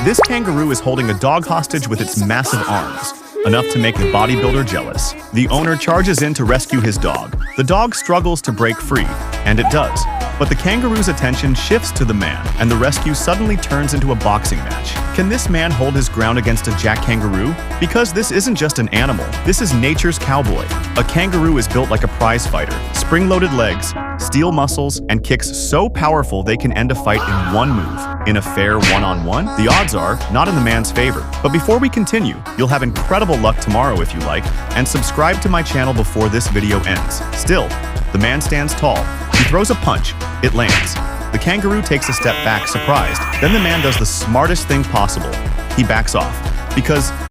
This kangaroo is holding a dog hostage with its massive arms, enough to make the bodybuilder jealous. The owner charges in to rescue his dog. The dog struggles to break free, and it does. But the kangaroo's attention shifts to the man, and the rescue suddenly turns into a boxing match. Can this man hold his ground against a jack kangaroo? Because this isn't just an animal, this is nature's cowboy. A kangaroo is built like a prize fighter, spring-loaded legs, steel muscles, and kicks so powerful they can end a fight in one move. In a fair one-on-one, the odds are not in the man's favor. But before we continue, you'll have incredible luck tomorrow if you like, and subscribe to my channel before this video ends. Still, the man stands tall. He throws a punch. It lands. The kangaroo takes a step back, surprised. Then the man does the smartest thing possible. He backs off. Because